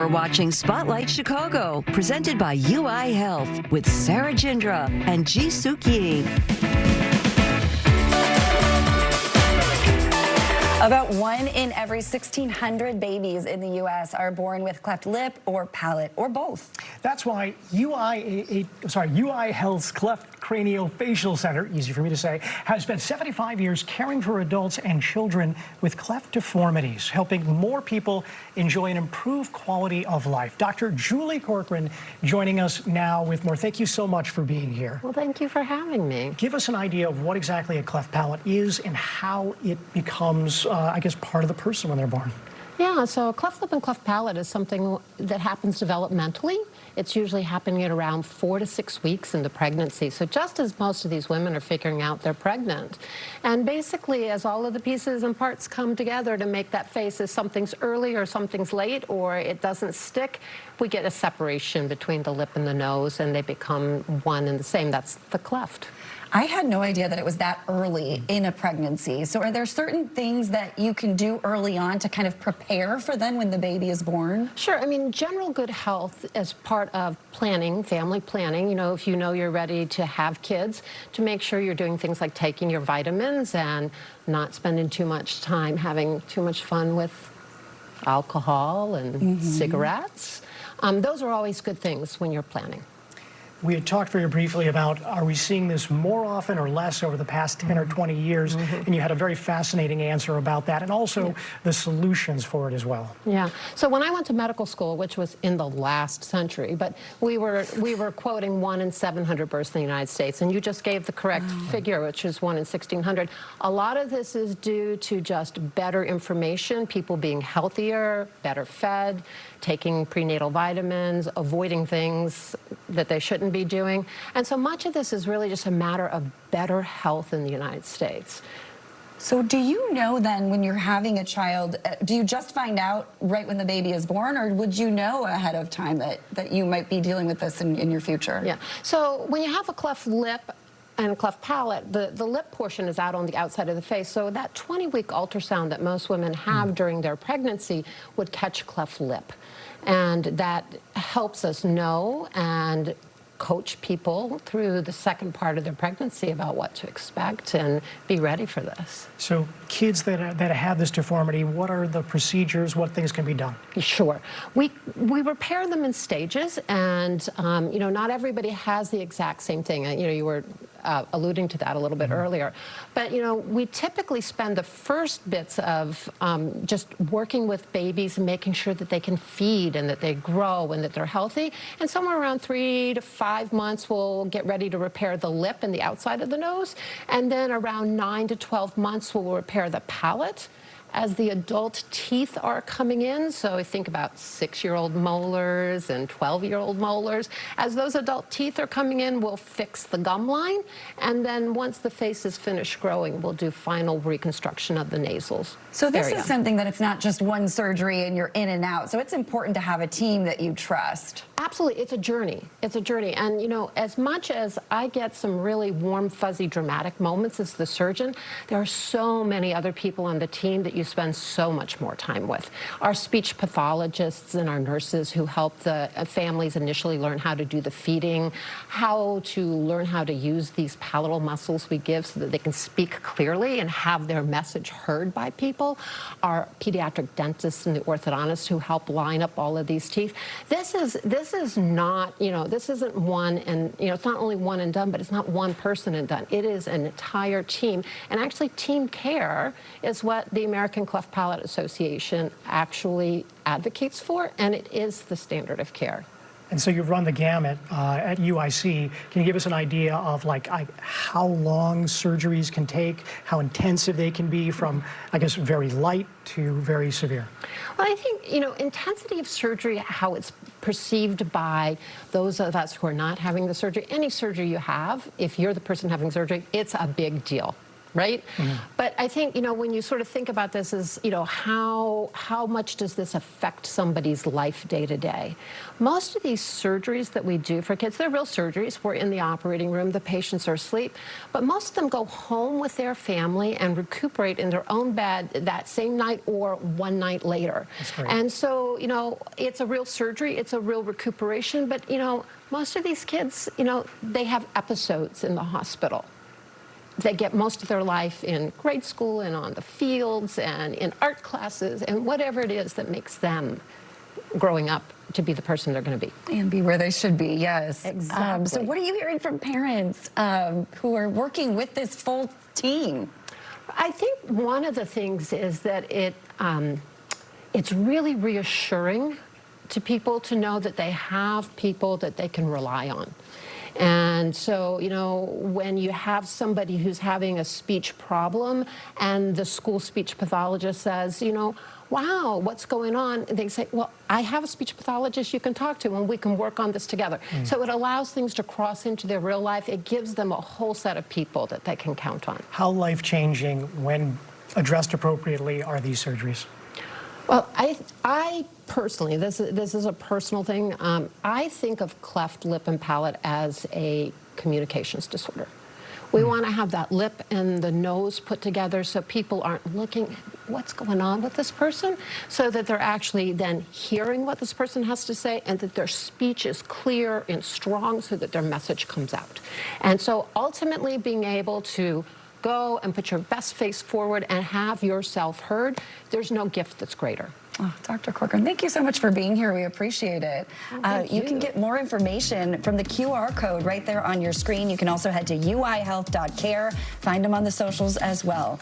We're watching Spotlight Chicago, presented by UI Health with Sarah Jindra and Ji Suk Yi. About 1 in every 1,600 babies in the U.S. are born with cleft lip or palate, or both. That's why UI Health's Cleft Craniofacial Center, easy for me to say, has spent 75 years caring for adults and children with cleft deformities, helping more people enjoy an improved quality of life. Dr. Julie Corcoran joining us now with more. Thank you so much for being here. Well, thank you for having me. Give us an idea of what exactly a cleft palate is and how it becomes, I guess, part of the person when they're born. Yeah, so cleft lip and cleft palate is something that happens developmentally. It's usually happening at around 4 to 6 weeks into pregnancy. So just as most of these women are figuring out they're pregnant. And basically, as all of the pieces and parts come together to make that face, as something's early or something's late or it doesn't stick, we get a separation between the lip and the nose and they become one and the same. That's the cleft. I had no idea that it was that early in a pregnancy. So are there certain things that you can do early on to kind of prepare for then when the baby is born? Sure. I mean, general good health as part of planning, family planning, you know, if you know you're ready to have kids, to make sure you're doing things like taking your vitamins and not spending too much time having too much fun with alcohol and cigarettes. Those are always good things when you're planning. We had talked very briefly about, are we seeing this more often or less over the past 10 or 20 years? And you had a very fascinating answer about that, and also the solutions for it as well. Yeah. So when I went to medical school, which was in the last century, but we were quoting 1 in 700 births in the United States, and you just gave the correct figure, which is 1 in 1,600. A lot of this is due to just better information, people being healthier, better fed, taking prenatal vitamins, avoiding things that they shouldn't be doing. And so much of this is really just a matter of better health in the United States. So do you know then when you're having a child, do you just find out right when the baby is born, or would you know ahead of time that you might be dealing with this in your future? Yeah. So when you have a cleft lip and cleft palate, the lip portion is out on the outside of the face. So that 20-week ultrasound that most women have during their pregnancy would catch cleft lip. And that helps us know and coach people through the second part of their pregnancy about what to expect and be ready for this. So kids that have this deformity, what are the procedures, what things can be done? Sure. We repair them in stages, and you know, not everybody has the exact same thing. You know, you were alluding to that a little bit earlier. But, you know, we typically spend the first bits of just working with babies and making sure that they can feed and that they grow and that they're healthy. And somewhere around 3 to 5 months, we'll get ready to repair the lip and the outside of the nose. And then around 9 to 12 months, we'll repair the palate as the adult teeth are coming in. So I think about 6-year-old molars and 12-year-old molars. As those adult teeth are coming in, we'll fix the gum line. And then once the face is finished growing, we'll do final reconstruction of the nasals. So this is something that it's not just one surgery and you're in and out. So it's important to have a team that you trust. Absolutely. It's a journey. It's a journey. And, you know, as much as I get some really warm, fuzzy, dramatic moments as the surgeon, there are so many other people on the team that you spend so much more time with. Our speech pathologists and our nurses who help the families initially learn how to do the feeding, how to learn how to use these palatal muscles we give so that they can speak clearly and have their message heard by people. Our pediatric dentists and the orthodontists who help line up all of these teeth. This is not, you know, this isn't one and, you know, it's not only one and done, but it's not one person and done. It is an entire team. And actually team care is what the American Cleft Palate Association actually advocates for, and it is the standard of care. And so you've run the gamut at UIC. Can you give us an idea of like how long surgeries can take, how intensive they can be from, I guess, very light to very severe? Well, I think, you know, intensity of surgery, how it's perceived by those of us who are not having the surgery. Any surgery you have, if you're the person having surgery, it's a big deal. right? But I think, you know, when you sort of think about this is, you know, how much does this affect somebody's life day to day? Most of these surgeries that we do for kids, they're real surgeries. We're in the operating room, the patients are asleep, but most of them go home with their family and recuperate in their own bed that same night or one night later. That's great. And so, you know, it's a real surgery, it's a real recuperation, but, you know, most of these kids, you know, they have episodes in the hospital. They get most of their life in grade school and on the fields and in art classes and whatever it is that makes them growing up to be the person they're going to be. And be where they should be, yes. Exactly. So what are you hearing from parents who are working with this full team? I think one of the things is that it's really reassuring to people to know that they have people that they can rely on. And so, you know, when you have somebody who's having a speech problem and the school speech pathologist says, you know, wow, what's going on? And they say, well, I have a speech pathologist you can talk to and we can work on this together. So it allows things to cross into their real life. It gives them a whole set of people that they can count on. How life-changing, when addressed appropriately, are these surgeries? Well, I personally, this is a personal thing. I think of cleft lip and palate as a communications disorder. We want to have that lip and the nose put together so people aren't looking at what's going on with this person, so that they're actually then hearing what this person has to say and that their speech is clear and strong so that their message comes out. And so ultimately being able to go and put your best face forward and have yourself heard, there's no gift that's greater. Oh, Dr. Corcoran, thank you so much for being here. We appreciate it. You can get more information from the QR code right there on your screen. You can also head to uihealth.care. Find them on the socials as well.